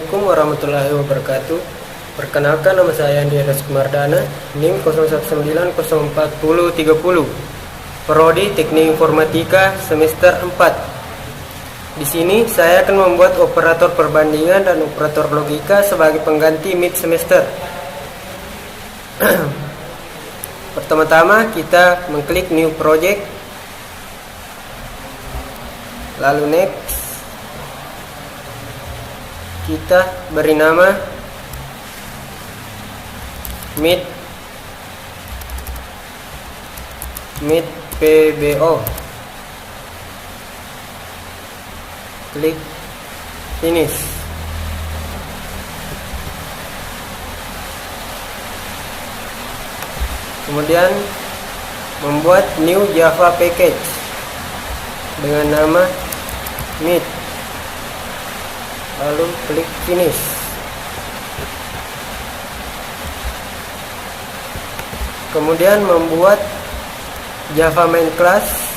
Assalamualaikum warahmatullahi wabarakatuh. Perkenalkan, nama saya Andi Kumardana, NIM 01904030, Prodi Teknik Informatika semester 4. Di sini saya akan membuat operator perbandingan dan operator logika sebagai pengganti mid semester. Pertama-tama kita mengklik new project, lalu next. Kita beri nama mid PBO. Klik finish. Kemudian membuat new Java package dengan nama mid, lalu klik finish. Kemudian membuat Java main class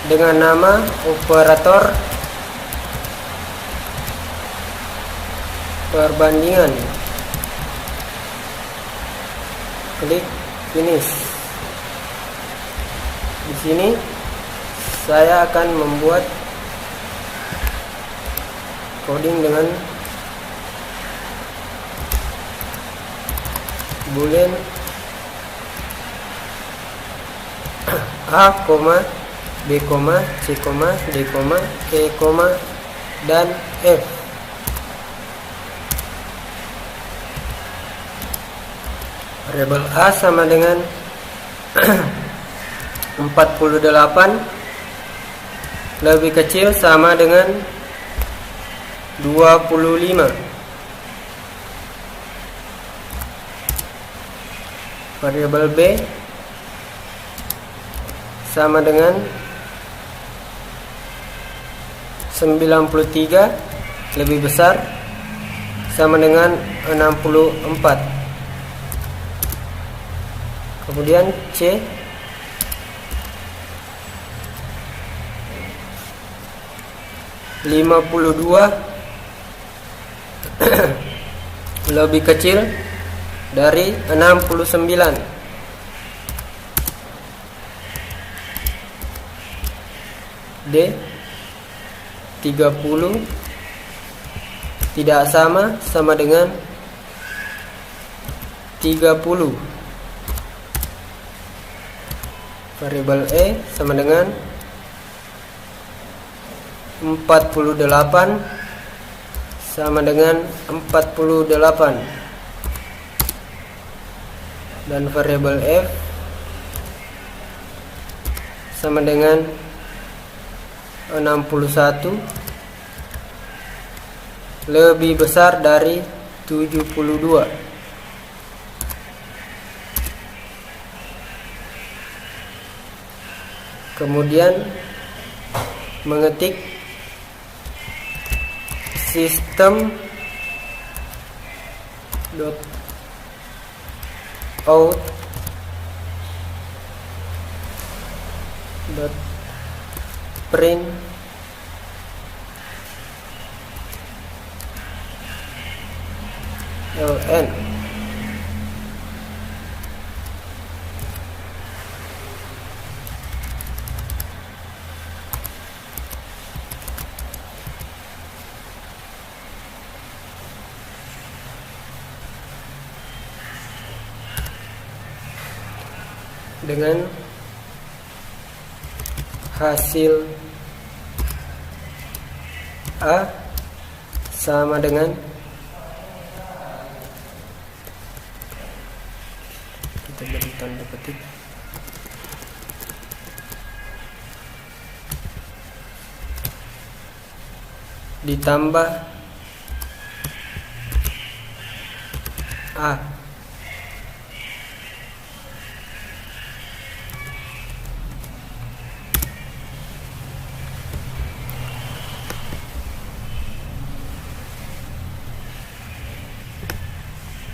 dengan nama operator perbandingan. Klik finish. Di sini saya akan membuat coding dengan boolean A, B, C, D, E, dan F. Variabel A sama dengan 48, lebih kecil sama dengan 25. Variabel B sama dengan 93, lebih besar sama dengan 64. Kemudian C (52) lebih kecil dari 69. D 30 tidak sama dengan 30. Variabel E sama dengan 48 sama dengan 48, dan variabel F sama dengan 61, lebih besar dari 72. Kemudian mengetik system out print ln. Dengan hasil A sama dengan kita beri tanda petik ditambah A.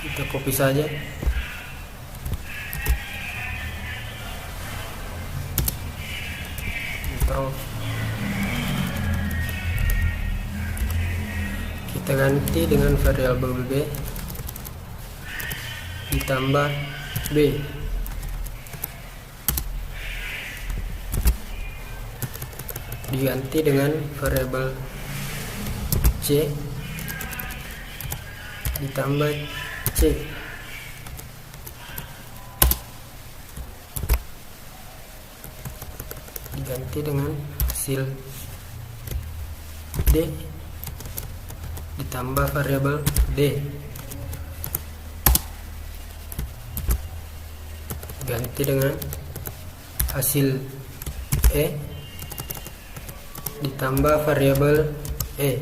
Kita copy saja. kita ganti dengan variabel b ditambah b diganti dengan variabel c ditambah c diganti dengan hasil d ditambah variabel d ganti dengan hasil e ditambah variabel e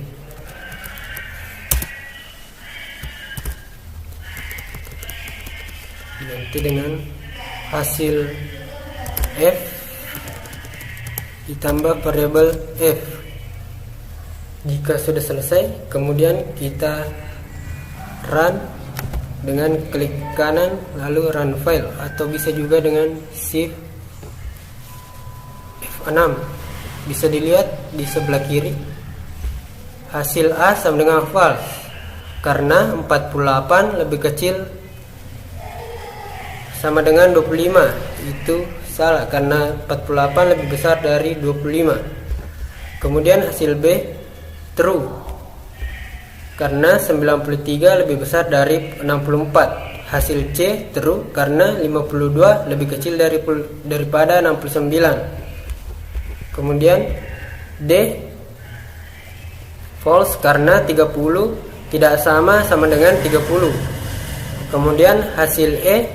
diganti dengan hasil f ditambah variabel f. Jika sudah selesai, kemudian kita run dengan klik kanan lalu run file, atau bisa juga dengan shift F6. Bisa dilihat di sebelah kiri hasil A sama dengan false karena 48 lebih kecil sama dengan 25. Itu salah karena 48 lebih besar dari 25. Kemudian hasil B true karena 93 lebih besar dari 64. Hasil C true karena 52 lebih kecil daripada 69. Kemudian D false karena 30 tidak sama dengan 30. Kemudian hasil E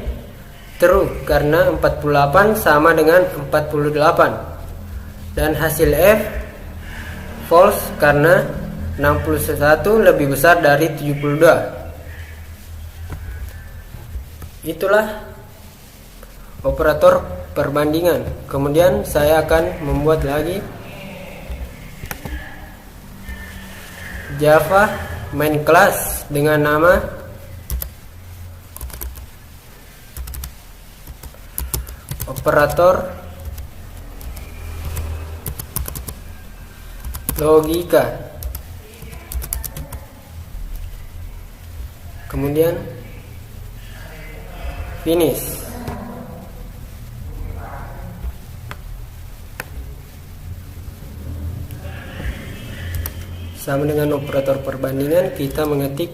true karena 48 sama dengan 48. Dan hasil F false karena 61 lebih besar dari 72. Itulah operator perbandingan. Kemudian saya akan membuat lagi Java main class dengan nama operator logika. Kemudian finish. Sama dengan operator perbandingan, kita mengetik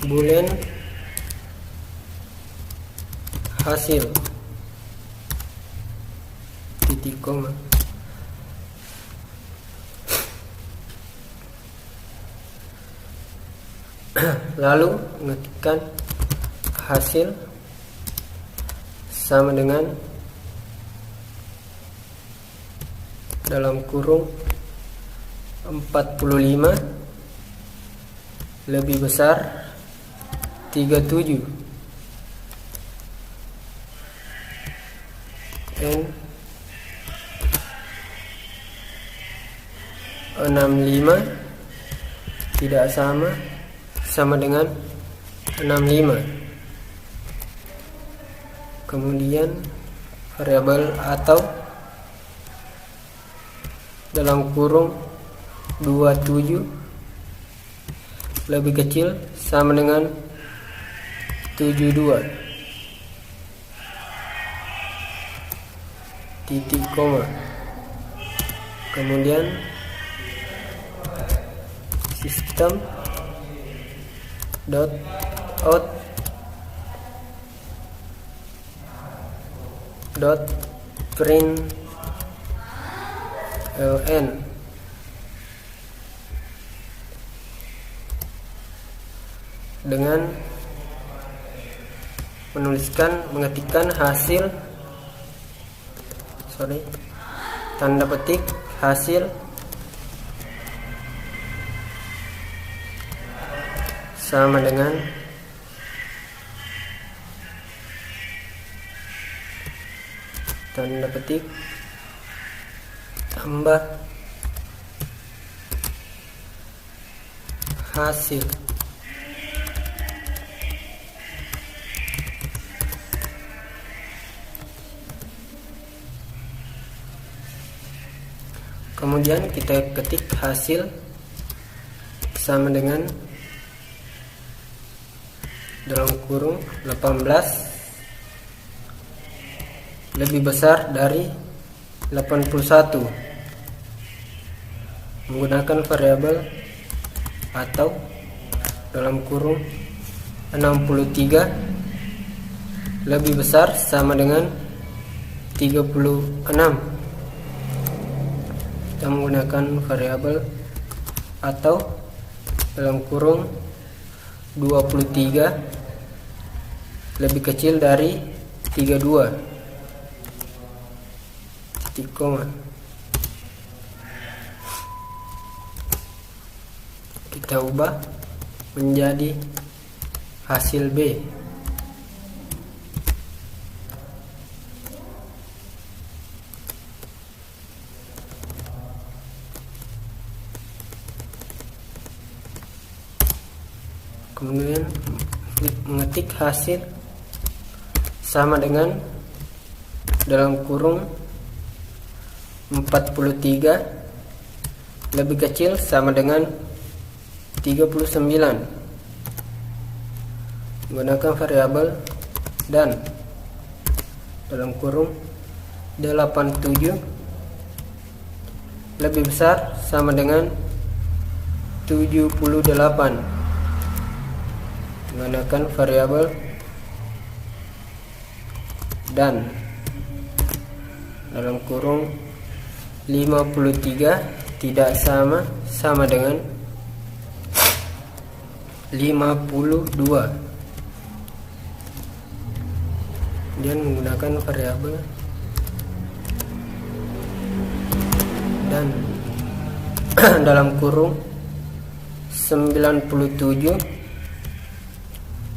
boolean hasil titik koma. Lalu mengetikkan hasil sama dengan dalam kurung 45 lebih besar 37 N 65 tidak sama dengan 65. Kemudian variabel atau dalam kurung 27 lebih kecil sama dengan 72 titik koma. Kemudian sistem dot out dot print ln dengan mengetikkan hasil tanda petik hasil sama dengan tanda petik tambah hasil. Kemudian kita ketik hasil sama dengan dalam kurung 18 lebih besar dari 81 menggunakan variabel atau dalam kurung 63 lebih besar sama dengan 36. Kita menggunakan variabel atau dalam kurung 23 lebih kecil dari 32 titik koma. Kita ubah menjadi hasil B. Kemudian mengetik hasil sama dengan dalam kurung 43 lebih kecil sama dengan 39 menggunakan variabel dan dalam kurung 87 lebih besar sama dengan 78 menggunakan variabel dan dalam kurung 53 tidak sama dengan 52 dan menggunakan variabel dan dalam kurung 97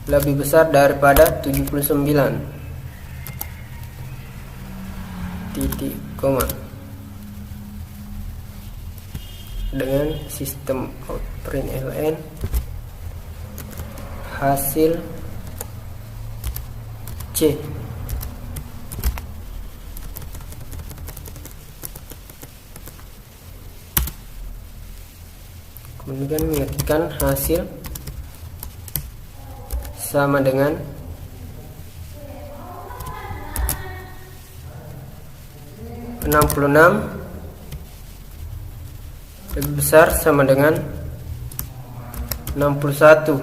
lebih besar daripada 79 titik koma. Dengan sistem out println hasil C. Kemudian mengetikkan hasil sama dengan lebih besar sama dengan 61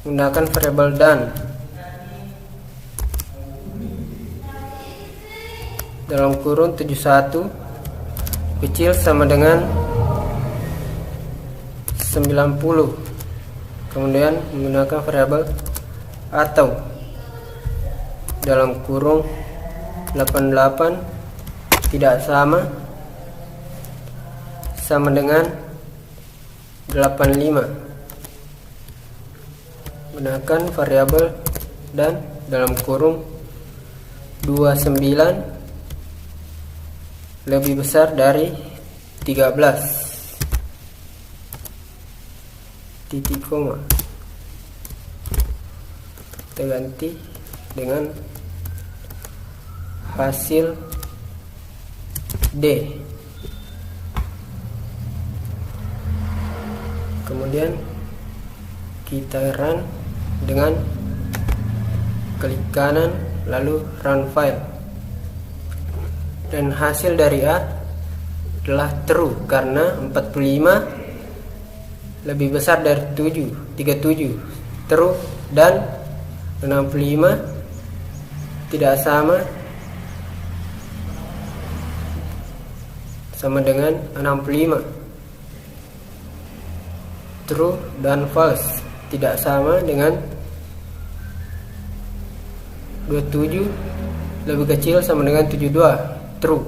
menggunakan variabel dan dalam kurung 71 kecil sama dengan 90 kemudian menggunakan variabel atau dalam kurung 88 tidak sama dengan 85 gunakan variabel dan dalam kurung 29 lebih besar dari 13 titik koma. Kita ganti dengan hasil D. Kemudian kita run dengan klik kanan lalu run file dan hasil dari A adalah true karena 45 lebih besar dari 37 true dan 65 tidak sama dengan 65 true dan false tidak sama dengan 27 lebih kecil sama dengan 72 true.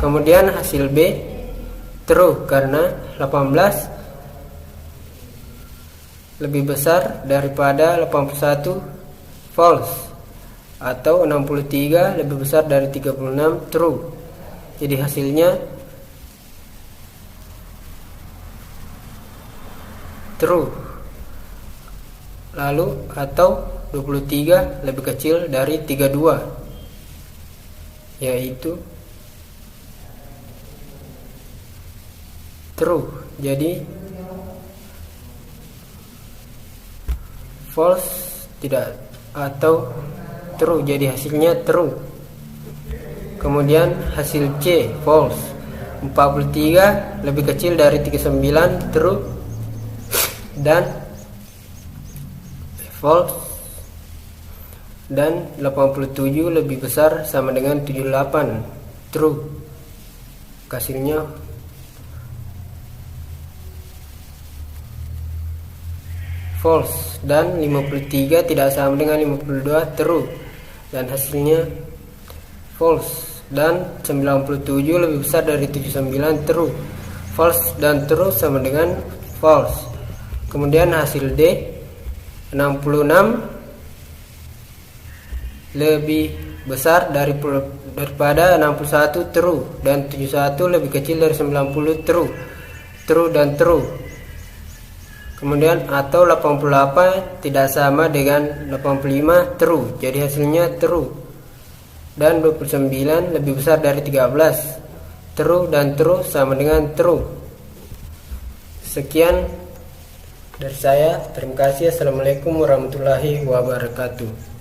Kemudian hasil B true karena 18 lebih besar daripada 81 false atau 63 lebih besar dari 36 true. Jadi hasilnya true. Lalu atau 23 lebih kecil dari 32 yaitu true, jadi false tidak, atau true, jadi hasilnya true. Kemudian hasil C false, 43 lebih kecil dari 39 true, dan false, dan 87 lebih besar sama dengan 78 true. Hasilnya false, dan 53 tidak sama dengan 52 true, dan hasilnya false, dan 97 lebih besar dari 79 true. False dan true sama dengan false. Kemudian hasil D, 66 lebih besar daripada 61 true, dan 71 lebih kecil dari 90 true. True dan true. Kemudian atau 88 tidak sama dengan 85 true, jadi hasilnya true. Dan 29 lebih besar dari 13 true, dan true sama dengan true. Sekian dari saya, terima kasih. Assalamualaikum warahmatullahi wabarakatuh.